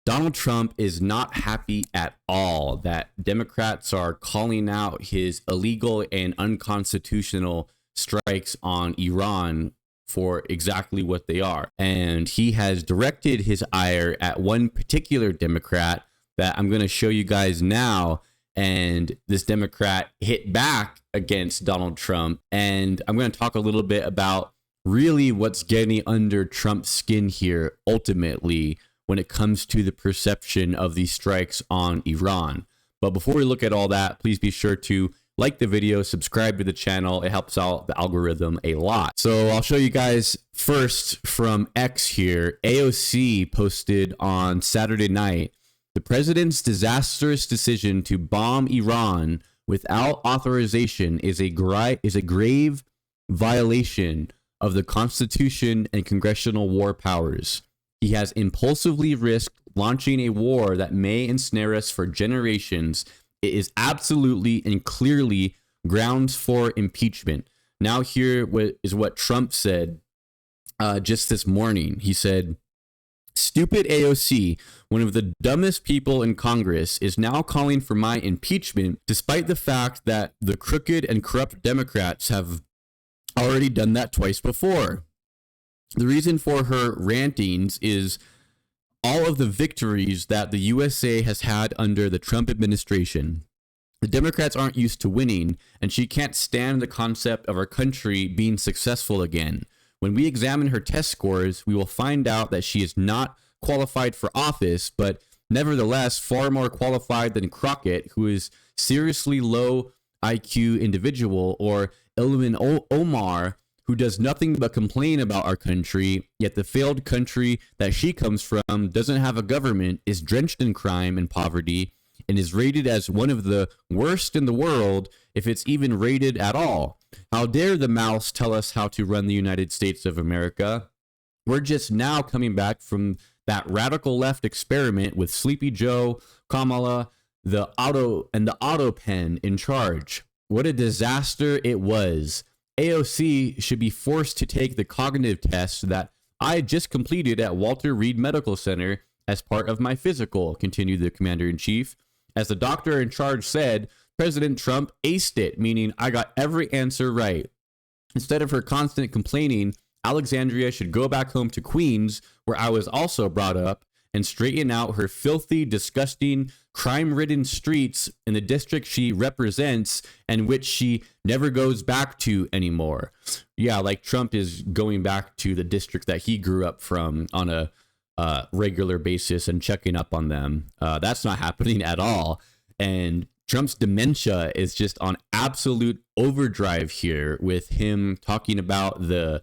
Donald Trump is not happy at all that Democrats are calling out his illegal and unconstitutional strikes on Iran for exactly what they are. And he has directed his ire at one particular Democrat that I'm going to show you guys now. And this Democrat hit back against Donald Trump. And I'm going to talk a little bit about really what's getting under Trump's skin here ultimately when it comes to the perception of these strikes on Iran. But before we look at all that, please be sure to like the video, subscribe to the channel. It helps out the algorithm a lot. So I'll show you guys first from X here. AOC posted on Saturday night, the president's disastrous decision to bomb Iran without authorization is a grave violation of the Constitution and congressional war powers. He has impulsively risked launching a war that may ensnare us for generations. It is absolutely and clearly grounds for impeachment. Now here is what Trump said just this morning. He said, "Stupid AOC, one of the dumbest people in Congress, is now calling for my impeachment, despite the fact that the crooked and corrupt Democrats have already done that twice before. The reason for her rantings is all of the victories that the USA has had under the Trump administration. The Democrats aren't used to winning, and she can't stand the concept of our country being successful again. When we examine her test scores, we will find out that she is not qualified for office, but nevertheless far more qualified than Crockett, who is seriously low IQ individual, or Ilhan Omar, who does nothing but complain about our country, yet the failed country that she comes from doesn't have a government, is drenched in crime and poverty, and is rated as one of the worst in the world, if it's even rated at all. How dare the mouse tell us how to run the United States of America? We're just now coming back from that radical left experiment with Sleepy Joe, Kamala, the auto pen in charge. What a disaster it was. AOC should be forced to take the cognitive test that I just completed at Walter Reed Medical Center as part of my physical," continued the commander-in-chief. "As the doctor in charge said, President Trump aced it, meaning I got every answer right. Instead of her constant complaining, Alexandria should go back home to Queens, where I was also brought up, and straighten out her filthy, disgusting, crime-ridden streets in the district she represents and which she never goes back to anymore." Yeah, like Trump is going back to the district that he grew up from on a regular basis and checking up on them. That's not happening at all. And Trump's dementia is just on absolute overdrive here, with him talking about the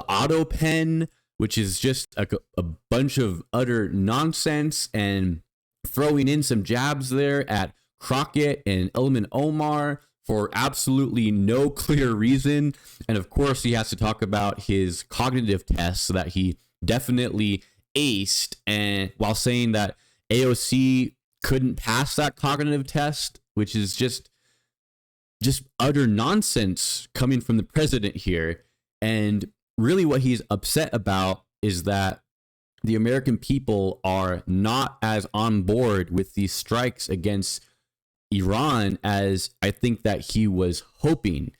auto pen, which is just a bunch of utter nonsense, and throwing in some jabs there at Crockett and Ilhan Omar for absolutely no clear reason. And of course, he has to talk about his cognitive tests that he definitely aced, and while saying that AOC couldn't pass that cognitive test, which is just utter nonsense coming from the president here. And really what he's upset about is that the American people are not as on board with these strikes against Iran as I think that he was hoping.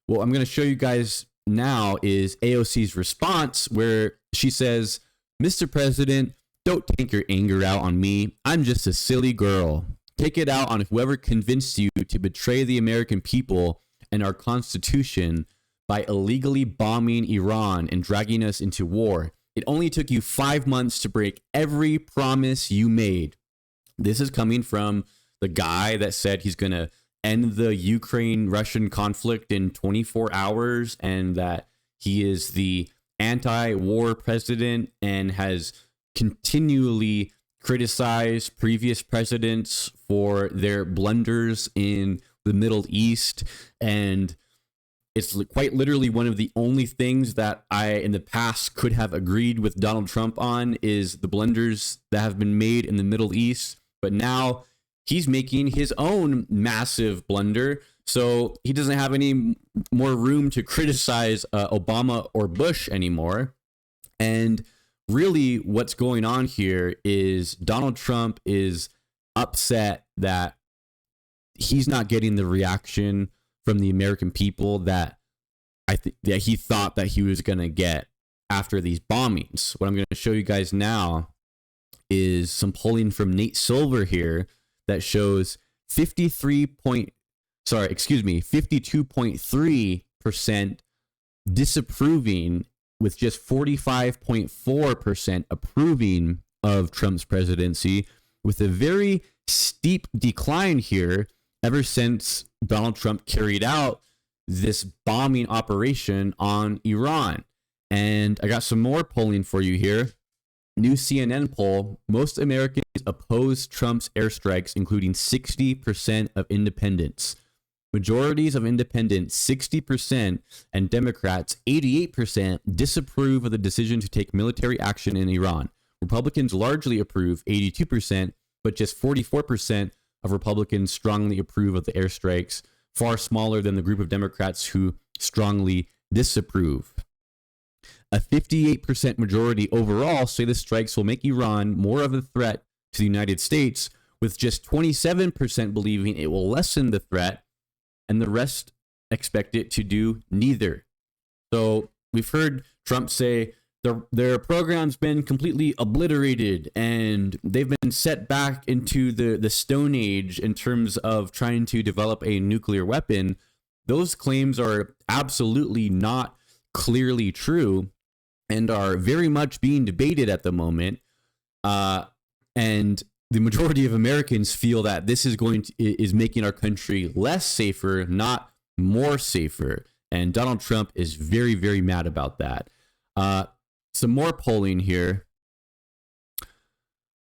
What I'm going to show you guys now is AOC's response, where she says, "Mr. President, don't take your anger out on me. I'm just a silly girl. Take it out on whoever convinced you to betray the American people and our Constitution by illegally bombing Iran and dragging us into war. It only took you 5 months to break every promise you made." This is coming from the guy that said he's going to end the Ukraine-Russian conflict in 24 hours, and that he is the anti-war president and has continually criticized previous presidents for their blunders in the Middle East. And it's quite literally one of the only things that I, in the past, could have agreed with Donald Trump on, is the blunders that have been made in the Middle East. But now he's making his own massive blunder, so he doesn't have any more room to criticize Obama or Bush anymore. And really what's going on here is Donald Trump is upset that he's not getting the reaction from the American people that that he thought that he was going to get after these bombings. What I'm going to show you guys now is some polling from Nate Silver here that shows 52.3% disapproving, with just 45.4% approving of Trump's presidency, with a very steep decline here ever since Donald Trump carried out this bombing operation on Iran. And I got some more polling for you here. New CNN poll: most Americans oppose Trump's airstrikes, including 60% of independents. Majorities of independents, 60%, and Democrats, 88%, disapprove of the decision to take military action in Iran. Republicans largely approve, 82%, but just 44% of Republicans strongly approve of the airstrikes, far smaller than the group of Democrats who strongly disapprove. A 58% majority overall say the strikes will make Iran more of a threat to the United States, with just 27% believing it will lessen the threat, and the rest expect it to do neither. So we've heard Trump say their program's been completely obliterated and they've been set back into the Stone Age in terms of trying to develop a nuclear weapon. Those claims are absolutely not clearly true and are very much being debated at the moment. And the majority of Americans feel that this is making our country less safer, not more safer. And Donald Trump is very, very mad about that. Some more polling here,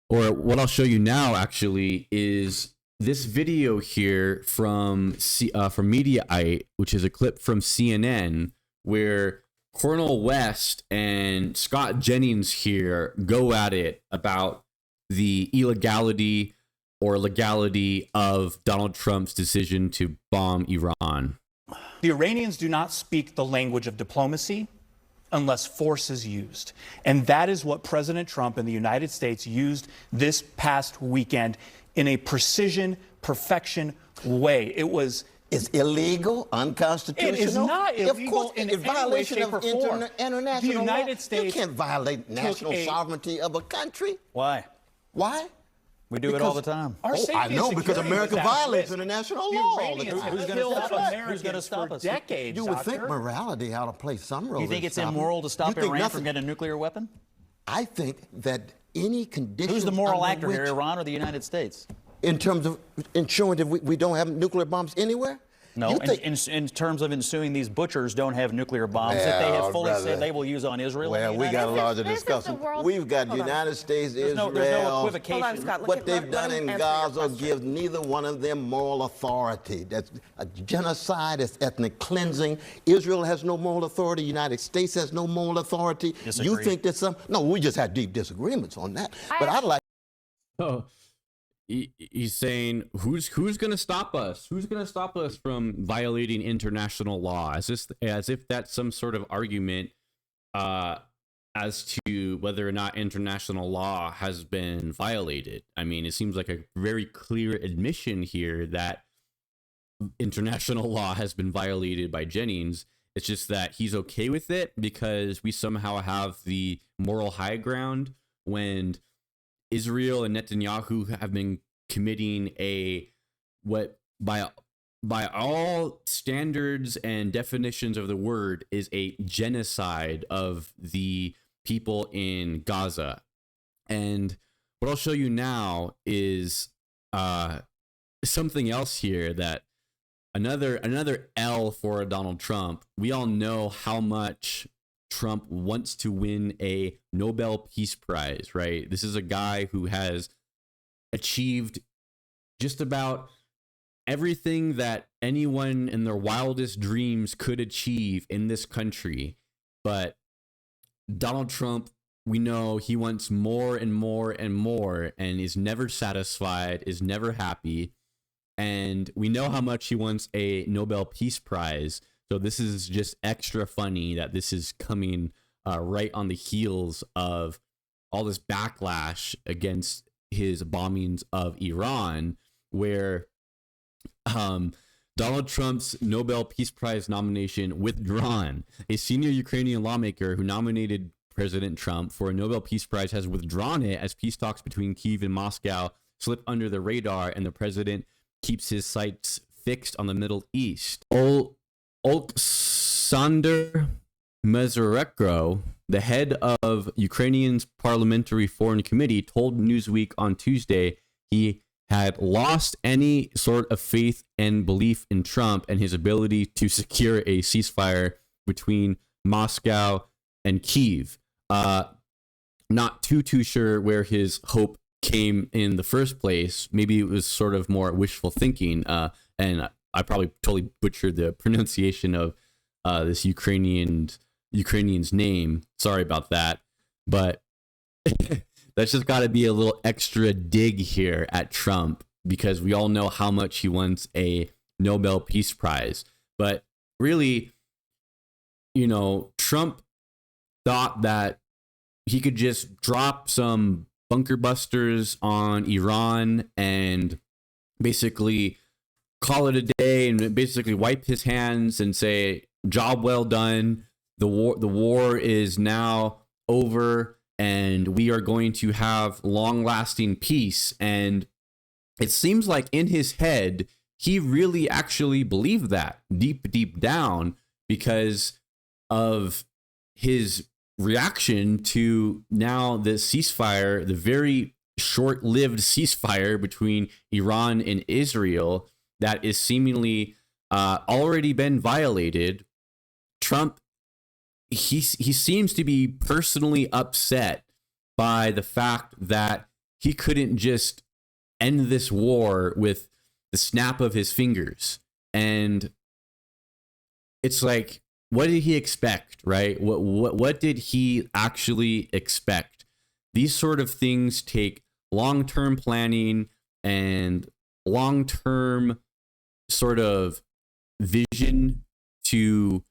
or what I'll show you now actually, is this video here from Mediaite, which is a clip from CNN, where Cornel West and Scott Jennings here go at it about the illegality or legality of Donald Trump's decision to bomb Iran. The Iranians do not speak the language of diplomacy unless force is used. And that is what President Trump and the United States used this past weekend in a precision, perfection way. It's illegal, unconstitutional. It is not illegal. Of course, in it's any violation way, shape, of or form. international The United law. States You can't violate national sovereignty of a country. Why? Why? We do it all the time. Our safety I know, and because security America was at violates risk. international The law all the Iranians time. have killed Americans Who's gonna stop for us? decades, You would think Doctor. morality ought to play some role. You think in it's stopping immoral to stop You think Iran nothing- from getting a nuclear weapon? I think that any condition. Who's the moral actor here, Iran or the United States? In terms of ensuring that we don't have nuclear bombs anywhere? No, You think- in terms of ensuing these butchers don't have nuclear bombs that they have fully brother. said they will use on Israel. Well, and we the got a United larger This is the discussion. world- We've got Hold on. United States, There's no Israel. equivocation. Hold on, Scott. What they've done let him in answer your Gaza question. gives neither one of them moral authority. That's a genocide, it's ethnic cleansing. Israel has no moral authority. United States has no moral authority. Disagree. You think that some? No, we just had deep disagreements on that. But I'd like. Oh, he's saying who's going to stop us? Who's going to stop us from violating international law? As if that's some sort of argument as to whether or not international law has been violated. I mean, it seems like a very clear admission here that international law has been violated by Jennings. It's just that he's okay with it because we somehow have the moral high ground when Israel and Netanyahu have been committing what by all standards and definitions of the word is a genocide of the people in Gaza. And what I'll show you now is something else here, that another L for Donald Trump. We all know how much Trump wants to win a Nobel Peace Prize, right? This is a guy who has achieved just about everything that anyone in their wildest dreams could achieve in this country. But Donald Trump, we know he wants more and more and more and is never satisfied, is never happy. And we know how much he wants a Nobel Peace Prize. So this is just extra funny that this is coming right on the heels of all this backlash against his bombings of Iran, where Donald Trump's Nobel Peace Prize nomination withdrawn. A senior Ukrainian lawmaker who nominated President Trump for a Nobel Peace Prize has withdrawn it as peace talks between Kyiv and Moscow slip under the radar, and the president keeps his sights fixed on the Middle East. Oleksandr Mazurenko, the head of Ukrainian's Parliamentary Foreign Committee, told Newsweek on Tuesday he had lost any sort of faith and belief in Trump and his ability to secure a ceasefire between Moscow and Kyiv. Not too sure where his hope came in the first place. Maybe it was sort of more wishful thinking. And I probably totally butchered the pronunciation of this Ukrainian's name. Sorry about that. But that's just got to be a little extra dig here at Trump, because we all know how much he wants a Nobel Peace Prize. But really, Trump thought that he could just drop some bunker busters on Iran and basically call it a day and basically wipe his hands and say, job well done. The war is now over, and we are going to have long-lasting peace. And it seems like in his head, he really actually believed that deep down, because of his reaction to now the ceasefire, the very short-lived ceasefire between Iran and Israel that is seemingly already been violated. Trump, he seems to be personally upset by the fact that he couldn't just end this war with the snap of his fingers. And it's like, what did he expect, right? What did he actually expect? These sort of things take long-term planning and long-term sort of vision to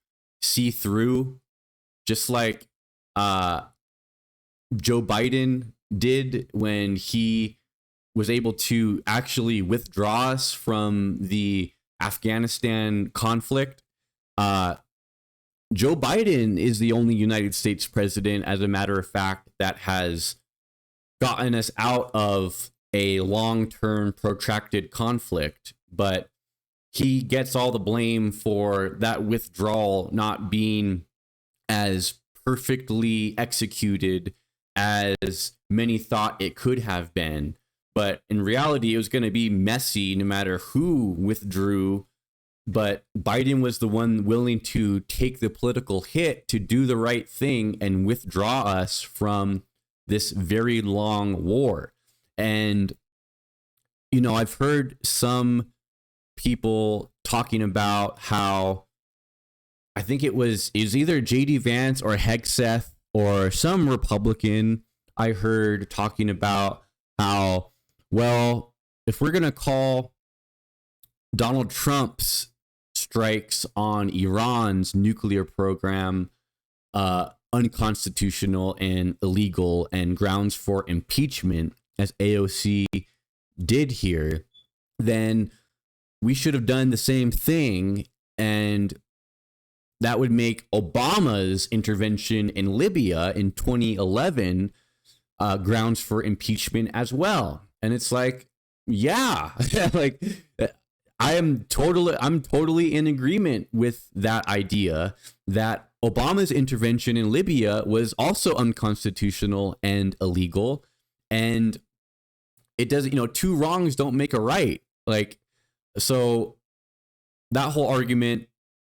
see through, just like Joe Biden did when he was able to actually withdraw us from the Afghanistan conflict. Joe Biden is the only United States president, as a matter of fact, that has gotten us out of a long-term protracted conflict, but he gets all the blame for that withdrawal not being as perfectly executed as many thought it could have been. But in reality, it was going to be messy no matter who withdrew. But Biden was the one willing to take the political hit to do the right thing and withdraw us from this very long war. And, I've heard some people talking about how, I think it was either JD Vance or Hegseth or some Republican I heard talking about how, well, if we're going to call Donald Trump's strikes on Iran's nuclear program unconstitutional and illegal and grounds for impeachment, as AOC did here, then we should have done the same thing, and that would make Obama's intervention in Libya in 2011 grounds for impeachment as well. And it's like, yeah, like I'm totally in agreement with that idea that Obama's intervention in Libya was also unconstitutional and illegal, and it doesn't, two wrongs don't make a right. Like, so that whole argument,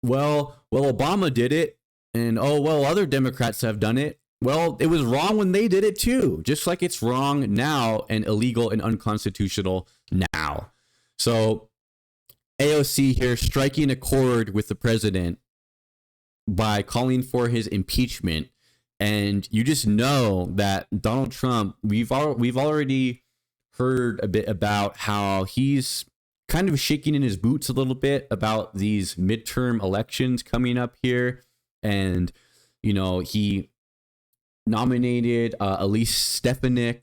well, Obama did it, and other Democrats have done it. Well, it was wrong when they did it too, just like it's wrong now and illegal and unconstitutional now. So AOC here striking a chord with the president by calling for his impeachment. And you just know that Donald Trump, we've already heard a bit about how he's kind of shaking in his boots a little bit about these midterm elections coming up here. And, he nominated Elise Stefanik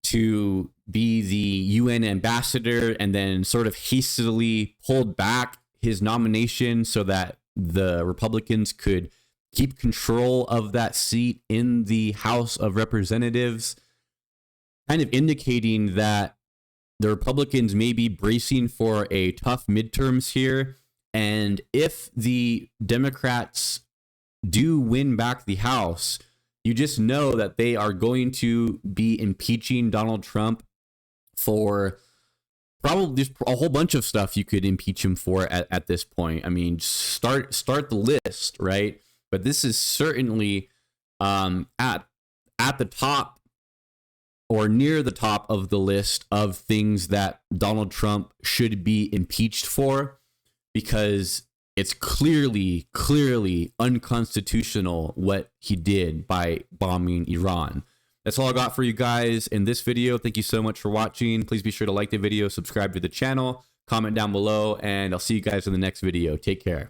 to be the UN ambassador and then sort of hastily pulled back his nomination so that the Republicans could keep control of that seat in the House of Representatives, kind of indicating that the Republicans may be bracing for a tough midterms here. And if the Democrats do win back the House, you just know that they are going to be impeaching Donald Trump for probably just a whole bunch of stuff you could impeach him for at this point. I mean, start the list, right? But this is certainly at the top or near the top of the list of things that Donald Trump should be impeached for, because it's clearly unconstitutional what he did by bombing Iran. That's all I got for you guys in this video. Thank you so much for watching. Please be sure to like the video, subscribe to the channel, comment down below, and I'll see you guys in the next video. Take care.